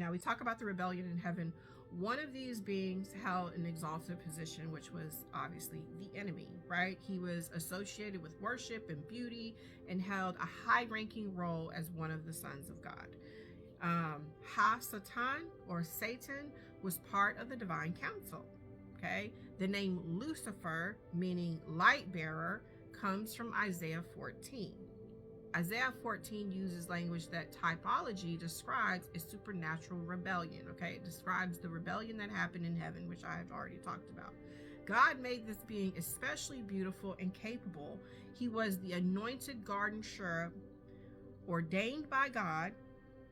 Now we talk about the rebellion in heaven. One of these beings held an exalted position, which was obviously the enemy, right? He was associated with worship and beauty and held a high-ranking role as one of the sons of God. Ha-Satan, or Satan, was part of the divine council. Okay, the name Lucifer, meaning light bearer, comes from Isaiah 14. Isaiah 14 uses language that typology describes a supernatural rebellion. Okay, it describes the rebellion that happened in heaven, which I have already talked about. God made this being especially beautiful and capable. He was the anointed garden cherub, ordained by God.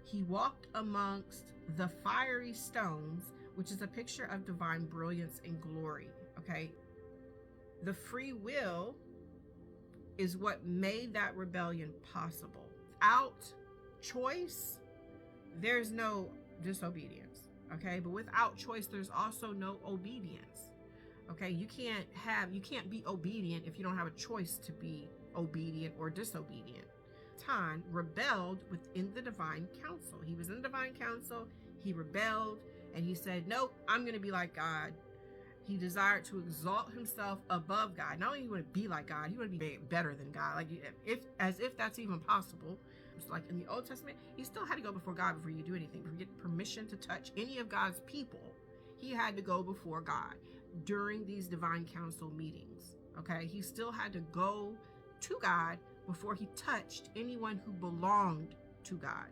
He walked amongst the fiery stones, which is a picture of divine brilliance and glory. Okay, the free will is what made that rebellion possible. Without choice, there's no disobedience. Okay, but without choice, there's also no obedience. Okay, you can't be obedient if you don't have a choice to be obedient or disobedient. Satan rebelled within the divine council. He was in the divine council, he rebelled, and he said, nope, I'm going to be like God. He desired to exalt himself above God. Not only he want to be like God, he want to be better than God. Like as if that's even possible. It's like in the Old Testament, he still had to go before God before you do anything. Before you get permission to touch any of God's people, he had to go before God during these divine council meetings. Okay, he still had to go to God before he touched anyone who belonged to God.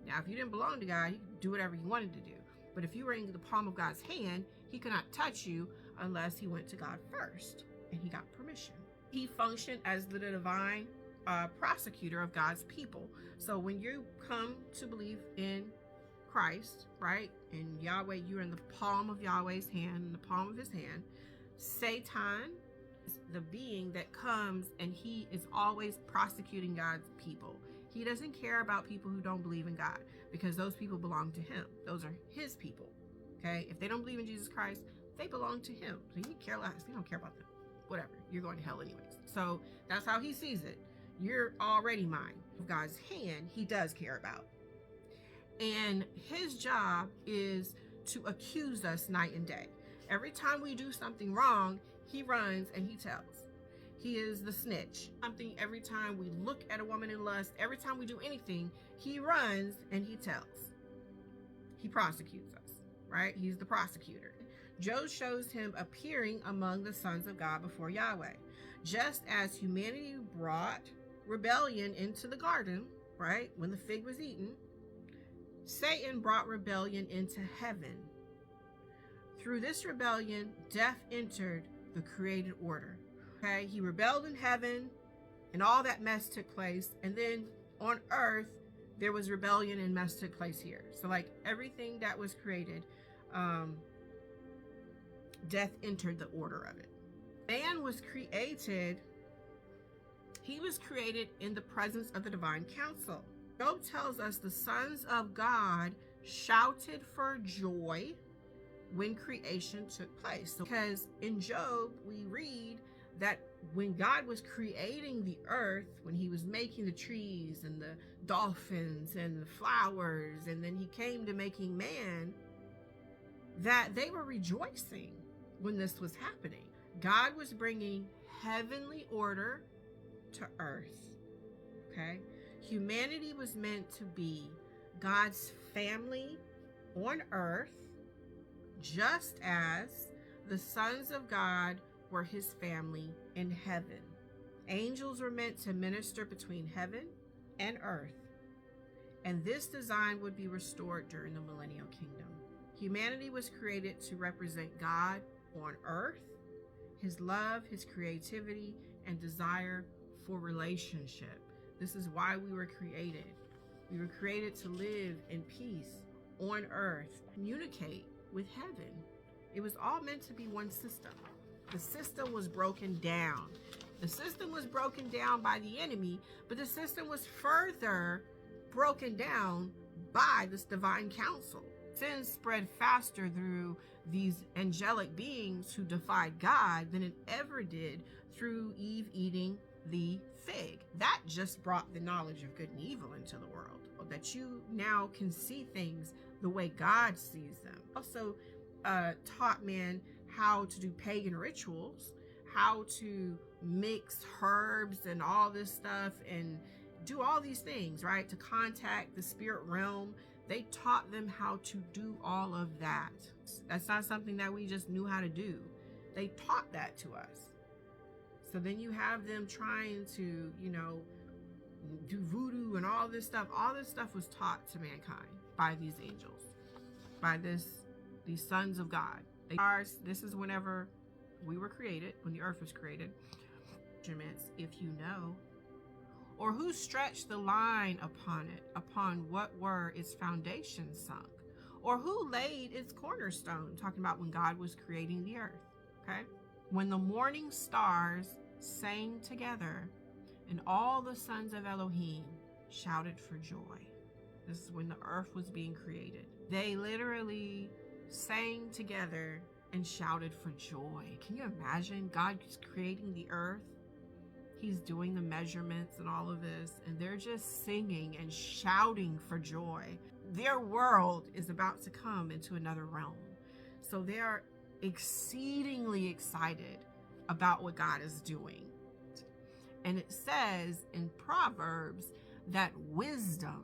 Now, if you didn't belong to God, he could do whatever he wanted to do. But if you were in the palm of God's hand, he could not touch you unless he went to God first and he got permission. He functioned as the divine prosecutor of God's people. So when you come to believe in Christ, right, in Yahweh, you're in the palm of Yahweh's hand, in the palm of his hand. Satan is the being that comes and he is always prosecuting God's people. He doesn't care about people who don't believe in God because those people belong to him. Those are his people. Okay, if they don't believe in Jesus Christ, they belong to him. So he care less. He don't care about them. Whatever. You're going to hell anyways. So that's how he sees it. You're already mine. God's hand, he does care about. And his job is to accuse us night and day. Every time we do something wrong, he runs and he tells. He is the snitch. Something every time we look at a woman in lust, every time we do anything, he runs and he tells. He prosecutes us. Right? He's the prosecutor. Job shows him appearing among the sons of God before Yahweh. Just as humanity brought rebellion into the garden, right, when the fig was eaten, Satan brought rebellion into heaven. Through this rebellion, death entered the created order. Okay, he rebelled in heaven and all that mess took place. And then on earth, there was rebellion and mess took place here. So like everything that was created, death entered the order of it. Man was created, he was created in the presence of the divine council. Job tells us the sons of God shouted for joy when creation took place. Because in Job, we read that when God was creating the earth, when he was making the trees and the dolphins and the flowers, and then he came to making man, that they were rejoicing when this was happening. God was bringing heavenly order to earth. Okay? Humanity was meant to be God's family on earth, just as the sons of God were his family in heaven. Angels were meant to minister between heaven and earth. And this design would be restored during the millennial kingdom. Humanity was created to represent God on earth, his love, his creativity, and desire for relationship. This is why we were created. We were created to live in peace on earth, communicate with heaven. It was all meant to be one system. The system was broken down. The system was broken down by the enemy, but the system was further broken down by this divine council. Sin spread faster through these angelic beings who defied God than it ever did through Eve eating the fig. That just brought the knowledge of good and evil into the world, that you now can see things the way God sees them. Also taught men how to do pagan rituals, how to mix herbs and all this stuff and do all these things, right? To contact the spirit realm. They taught them how to do all of that. That's not something that we just knew how to do. They taught that to us. So then you have them trying to, do voodoo and all this stuff. All this stuff was taught to mankind by these angels, by these sons of God. This is whenever we were created, when the earth was created. If you know, or who stretched the line upon what were its foundations sunk, or who laid its cornerstone, talking about when God was creating the earth. Okay, when the morning stars sang together and all the sons of Elohim shouted for joy. This is when the earth was being created. They literally sang together and shouted for joy. Can you imagine God creating the earth? He's doing the measurements and all of this, and they're just singing and shouting for joy. Their world is about to come into another realm. So they are exceedingly excited about what God is doing. And it says in Proverbs that wisdom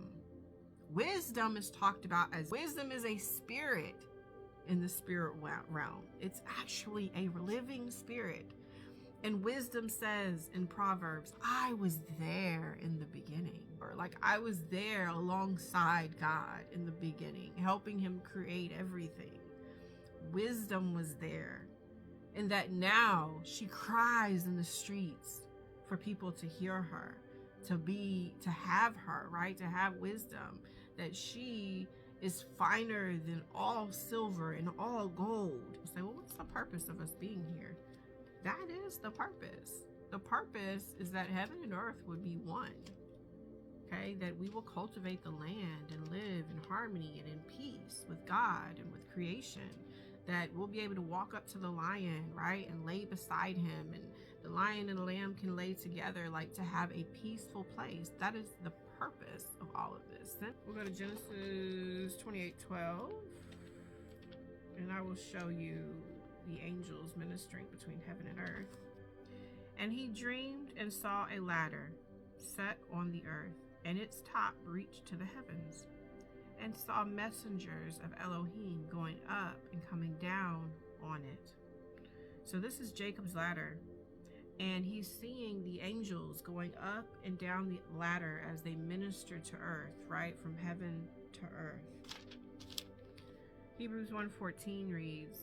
is talked about as wisdom is a spirit in the spirit realm. It's actually a living spirit. And wisdom says in Proverbs, I was there in the beginning. Or like I was there alongside God in the beginning, helping him create everything. Wisdom was there. And that now she cries in the streets for people to hear her, to have her, right? To have wisdom. That she is finer than all silver and all gold. You say, well, what's the purpose of us being here? That is the purpose. The purpose is that heaven and earth would be one. Okay, that we will cultivate the land and live in harmony and in peace with God and with creation. That we'll be able to walk up to the lion, right, and lay beside him, and the lion and the lamb can lay together, like to have a peaceful place. That is the purpose of all of this. Then we'll go to Genesis 28:12, and I will show you the angels ministering between heaven and earth. And he dreamed and saw a ladder set on the earth, and its top reached to the heavens, and saw messengers of Elohim going up and coming down on it. So this is Jacob's ladder, and he's seeing the angels going up and down the ladder as they minister to earth, right, from heaven to earth. Hebrews 1:14 reads,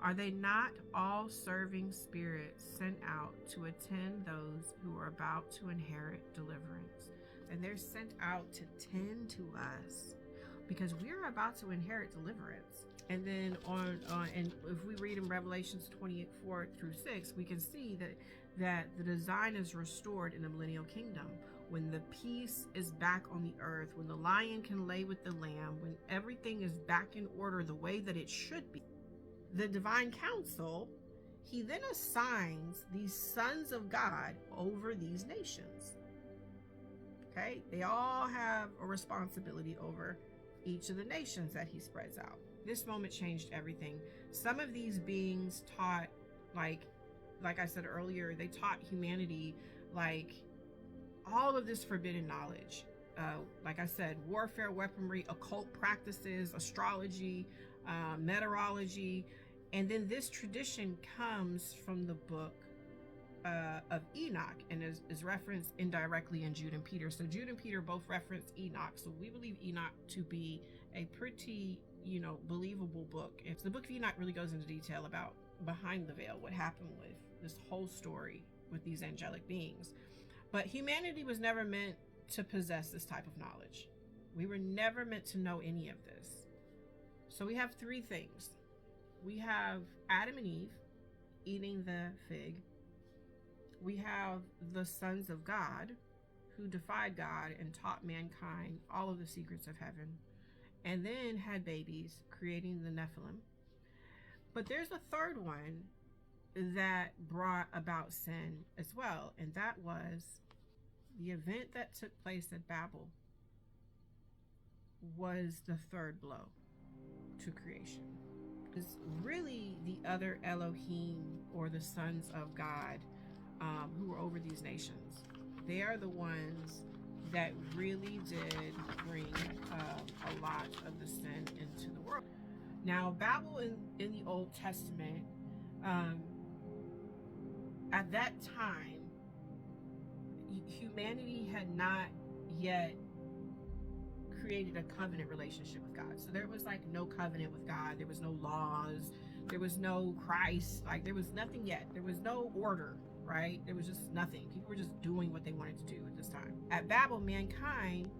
are they not all serving spirits sent out to attend those who are about to inherit deliverance? And they're sent out to tend to us because we're about to inherit deliverance. And then and if we read in Revelations 28:4-6, we can see that the design is restored in the millennial kingdom. When the peace is back on the earth, when the lion can lay with the lamb, when everything is back in order the way that it should be. The divine council, he then assigns these sons of God over these nations. Okay, they all have a responsibility over each of the nations that he spreads out. This moment changed everything. Some of these beings taught, like I said earlier, they taught humanity like all of this forbidden knowledge. Like I said, warfare, weaponry, occult practices, astrology, meteorology. And then this tradition comes from the book of Enoch and is referenced indirectly in Jude and Peter. So Jude and Peter both reference Enoch. So we believe Enoch to be a pretty, believable book. And so the book of Enoch really goes into detail about behind the veil, what happened with this whole story with these angelic beings. But humanity was never meant to possess this type of knowledge. We were never meant to know any of this. So we have three things. We have Adam and Eve eating the fig. We have the sons of God who defied God and taught mankind all of the secrets of heaven, and then had babies, creating the Nephalim. But there's a third one that brought about sin as well, and that was the event that took place at Babel. was the third blow to creation. It's really the other Elohim, or the sons of God, who were over these nations. They are the ones that really did bring a lot of the sin into the world. Now, Babel in the Old Testament, at that time, humanity had not yet created a covenant relationship with God. So there was like no covenant with God. There was no laws. There was no Christ. Like there was nothing yet. There was no order, right? There was just nothing. People were just doing what they wanted to do at this time. At Babel, mankind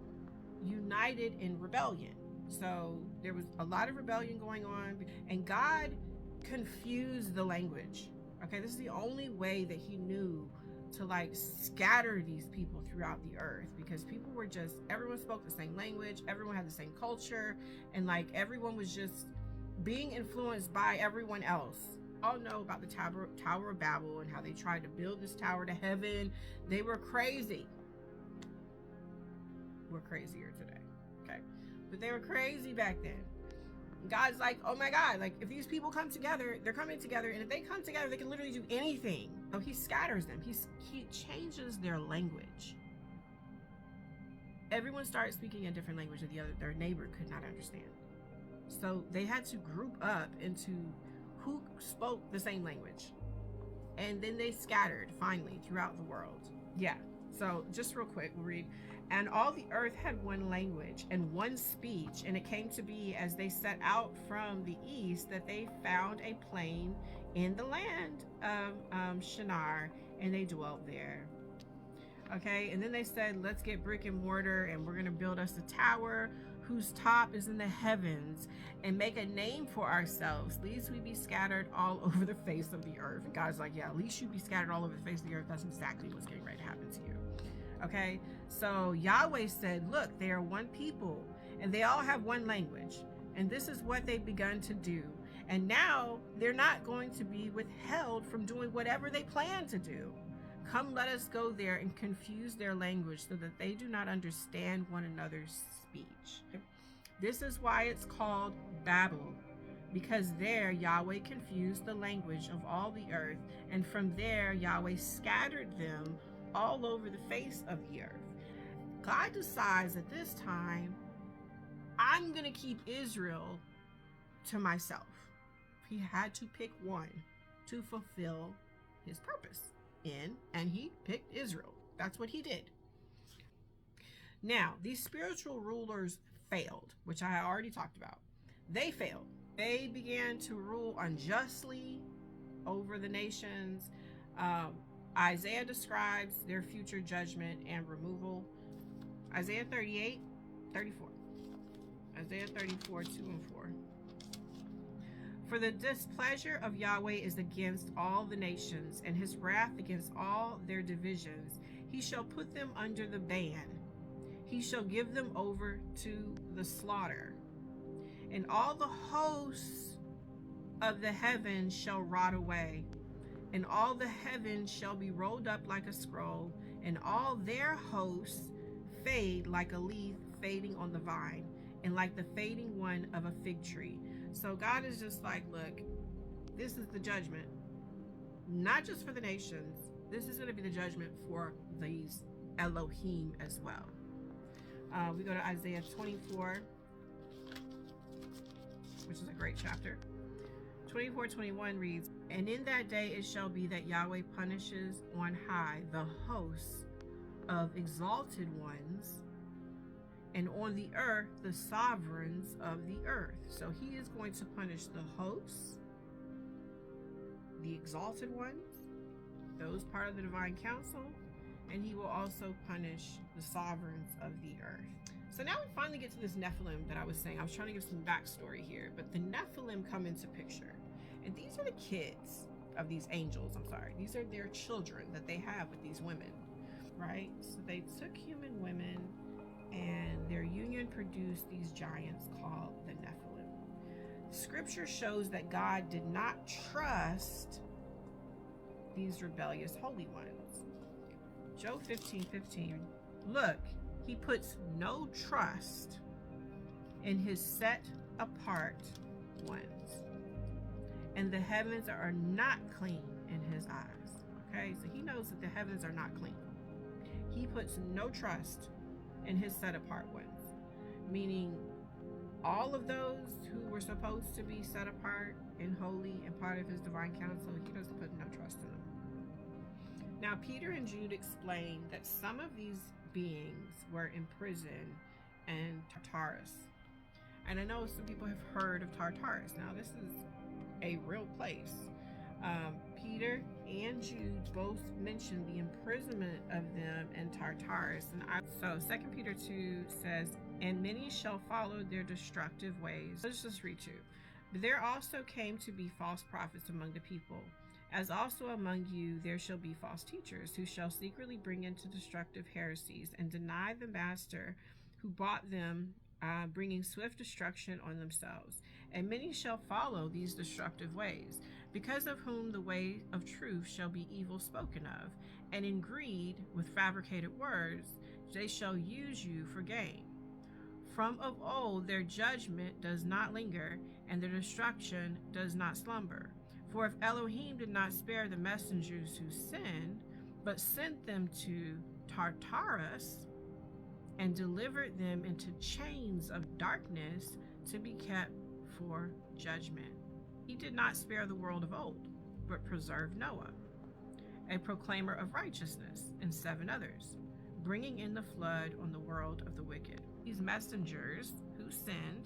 united in rebellion. So there was a lot of rebellion going on, and God confused the language. Okay, this is the only way that he knew to like scatter these people throughout the earth, because people were just, everyone spoke the same language, everyone had the same culture, and like everyone was just being influenced by everyone else. All know about the Tower of Babel and how they tried to build this tower to heaven. They were crazy. We're crazier today, okay? But they were crazy back then. God's like, oh my God, like if these people come together, they're coming together, and if they come together, they can literally do anything. So he scatters them. He changes their language. Everyone started speaking a different language that their neighbor could not understand. So they had to group up into who spoke the same language. And then they scattered finally throughout the world. Yeah. So just real quick, we'll read. And all the earth had one language and one speech, and it came to be as they set out from the east that they found a plain in the land of Shinar, and they dwelt there. Okay, and then they said, let's get brick and mortar, and we're going to build us a tower whose top is in the heavens, and make a name for ourselves, lest we be scattered all over the face of the earth. And God's like, yeah, at least you be scattered all over the face of the earth. That's exactly what's getting ready to happen to you. Okay, so Yahweh said, look, they are one people, and they all have one language, and this is what they've begun to do. And now they're not going to be withheld from doing whatever they plan to do. Come, let us go there and confuse their language so that they do not understand one another's speech. This is why it's called Babel, because there Yahweh confused the language of all the earth, and from there Yahweh scattered them all over the face of the earth. God decides at this time, I'm going to keep Israel to myself. He had to pick one to fulfill his purpose in, and he picked Israel. That's what he did. Now, these spiritual rulers failed, which I already talked about. They failed. They began to rule unjustly over the nations. Isaiah describes their future judgment and removal. Isaiah 38, 34. Isaiah 34, 2 and 4. For the displeasure of Yahweh is against all the nations, and his wrath against all their divisions. He shall put them under the ban. He shall give them over to the slaughter. And all the hosts of the heavens shall rot away, and all the heavens shall be rolled up like a scroll, and all their hosts fade like a leaf fading on the vine, and like the fading one of a fig tree. So God is just like, look, this is the judgment, not just for the nations. This is going to be the judgment for these Elohim as well. We go to Isaiah 24, which is a great chapter. 24:21 reads, and in that day it shall be that Yahweh punishes on high the hosts of exalted ones, and on the earth the sovereigns of the earth. So he is going to punish the hosts, the exalted ones, those part of the divine council, and he will also punish the sovereigns of the earth. So now we finally get to this Nephalim that I was saying. I was trying to give some backstory here, but the Nephalim come into picture. And these are the kids of these angels, These are their children that they have with these women, right? So they took human women, and their union produced these giants called the Nephilim. Scripture shows that God did not trust these rebellious holy ones. Job 15:15. Look, he puts no trust in his set apart ones, and the heavens are not clean in his eyes. Okay, so he knows that the heavens are not clean. He puts no trust in his set apart ones, meaning all of those who were supposed to be set apart and holy and part of his divine counsel, he doesn't put no trust in them. Now, Peter and Jude explain that some of these beings were imprisoned in Tartarus. And I know some people have heard of Tartarus. Now, this is a real place. Peter and Jude both mention the imprisonment of them in Tartarus. So 2 Peter 2 says, and many shall follow their destructive ways. Let's just read 2. But there also came to be false prophets among the people, as also among you there shall be false teachers, who shall secretly bring into destructive heresies, and deny the master who bought them, bringing swift destruction on themselves. And many shall follow these destructive ways, because of whom the way of truth shall be evil spoken of. And in greed, with fabricated words, they shall use you for gain. From of old their judgment does not linger, and their destruction does not slumber. For if Elohim did not spare the messengers who sinned, but sent them to Tartarus, and delivered them into chains of darkness to be kept for judgment. He did not spare the world of old, but preserved Noah, a proclaimer of righteousness, and 7 others, bringing in the flood on the world of the wicked. These messengers who sinned,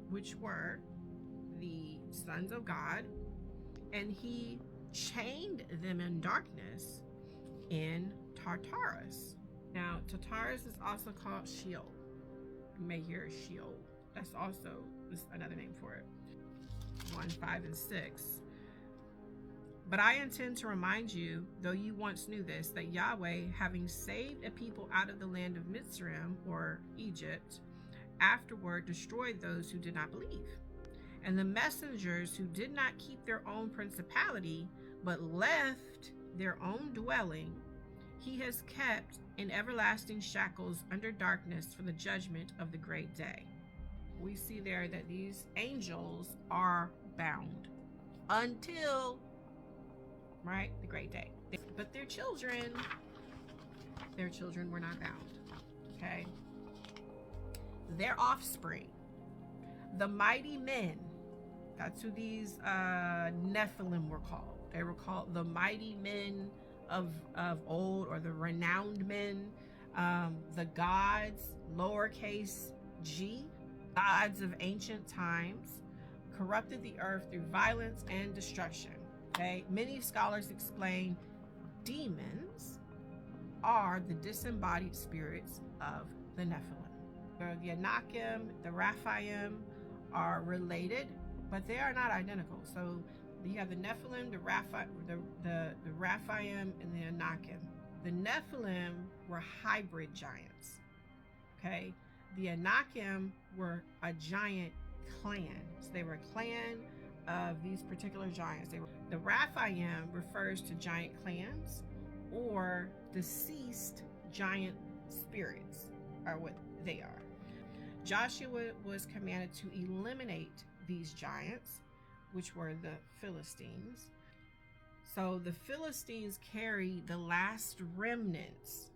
which were the sons of God, and he chained them in darkness in Tartarus. Now, Tartarus is also called Sheol. You may hear Sheol. That's also another name for it. 1, 5, and 6. But I intend to remind you, though you once knew this, that Yahweh, having saved a people out of the land of Mitzrayim, or Egypt, afterward destroyed those who did not believe. And the messengers who did not keep their own principality, but left their own dwelling, he has kept in everlasting shackles under darkness for the judgment of the great day. We see there that these angels are bound until, right, the great day. But their children were not bound, okay? Their offspring, the mighty men, that's who these Nephalim were called. They were called the mighty men of old, or the renowned men, the gods, lowercase g, gods of ancient times, corrupted the earth through violence and destruction. Okay, many scholars explain demons are the disembodied spirits of the Nephilim. The Anakim, the Rephaim are related, but they are not identical. So you have the Nephilim, the Rephaim, and the Anakim. The Nephilim were hybrid giants. Okay, the Anakim were a giant clan. So they were a clan of these particular giants. The Rephaim refers to giant clans or deceased giant spirits, are what they are. Joshua was commanded to eliminate these giants, which were the Philistines. So the Philistines carried the last remnants.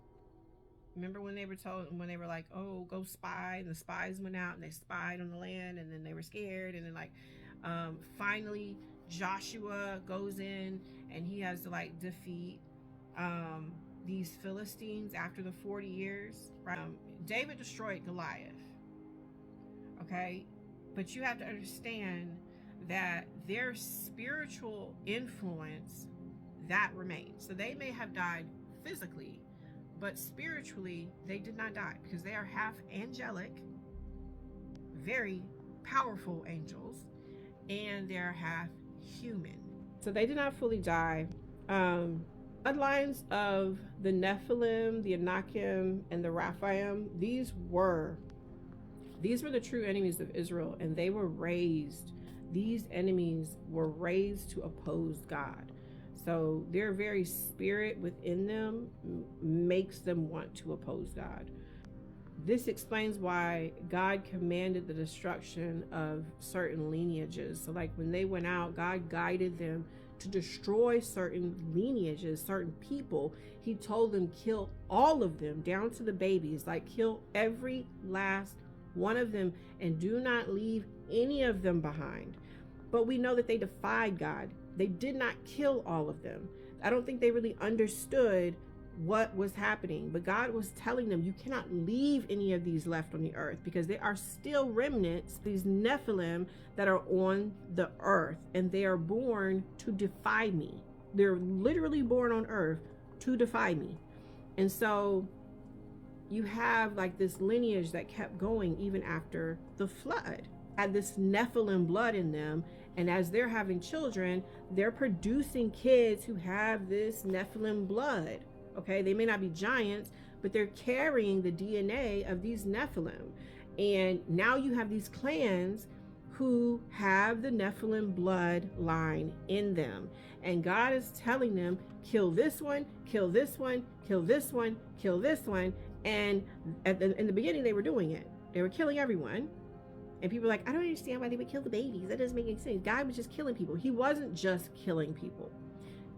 Remember when they were like, oh, go spy, and the spies went out and they spied on the land, and then they were scared, and then finally Joshua goes in and he has to defeat these Philistines after the 40 years. Right? David destroyed Goliath. Okay, but you have to understand that their spiritual influence, that remains. So they may have died physically, but spiritually they did not die, because they are half angelic, very powerful angels, and they're half human. So they did not fully die. Bloodlines of the Nephilim, the Anakim, and the Rephaim, these were the true enemies of Israel, and they were raised. These enemies were raised to oppose God. So their very spirit within them makes them want to oppose God. This explains why God commanded the destruction of certain lineages. So like when they went out, God guided them to destroy certain lineages, certain people. He told them, kill all of them down to the babies, like kill every last one of them and do not leave any of them behind. But we know that they defied God. They did not kill all of them. I don't think they really understood what was happening, but God was telling them, you cannot leave any of these left on the earth, because there are still remnants, these Nephalim, that are on the earth, and they are born to defy me. They're literally born on earth to defy me. And so you have like this lineage that kept going even after the flood, had this Nephilim blood in them. And as they're having children, they're producing kids who have this Nephilim blood. Okay, they may not be giants, but they're carrying the DNA of these Nephilim. And now you have these clans who have the Nephilim bloodline in them. And God is telling them, kill this one, kill this one, kill this one, kill this one. And in the beginning, they were doing it. They were killing everyone. And people are like, I don't understand why they would kill the babies. That doesn't make any sense. God was just killing people. He wasn't just killing people.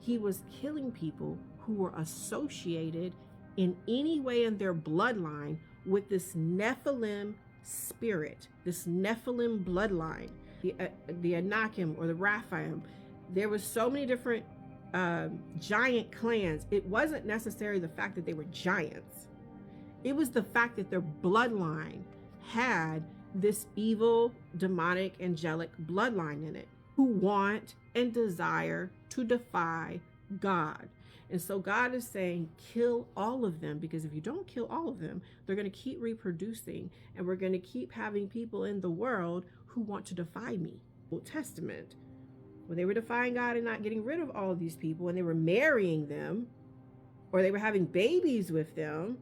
He was killing people who were associated in any way in their bloodline with this Nephilim spirit, this Nephilim bloodline, the Anakim or the Raphaim. There was so many different giant clans. It wasn't necessarily the fact that they were giants. It was the fact that their bloodline had this evil, demonic, angelic bloodline in it, who want and desire to defy God. And so God is saying, kill all of them, because if you don't kill all of them, they're going to keep reproducing, and we're going to keep having people in the world who want to defy me. Old Testament, when they were defying God and not getting rid of all of these people, and they were marrying them, or they were having babies with them,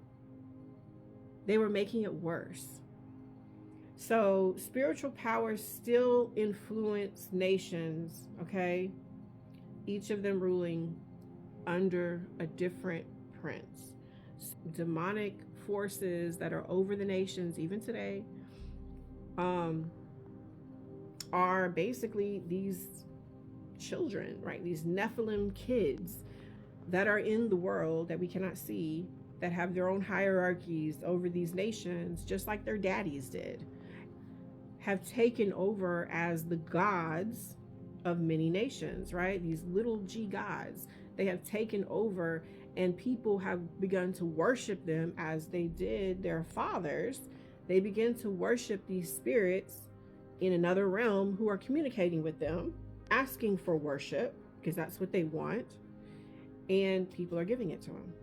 they were making it worse. So spiritual powers still influence nations, okay? Each of them ruling under a different prince. Demonic forces that are over the nations, even today, are basically these children, right? These Nephilim kids that are in the world that we cannot see, that have their own hierarchies over these nations, just like their daddies did, have taken over as the gods of many nations, right? These little g gods, they have taken over, and people have begun to worship them as they did their fathers. They begin to worship these spirits in another realm who are communicating with them, asking for worship, because that's what they want, and people are giving it to them.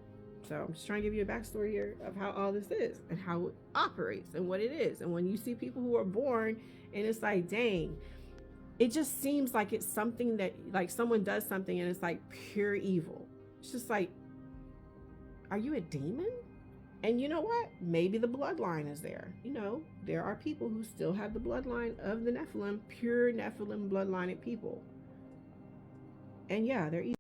So I'm just trying to give you a backstory here of how all this is and how it operates and what it is. And when you see people who are born, and it's like, dang, it just seems like it's something that, like, someone does something and it's like pure evil. It's just like, are you a demon? And you know what? Maybe the bloodline is there. You know, there are people who still have the bloodline of the Nephilim, pure Nephilim bloodline people. And yeah, they're evil.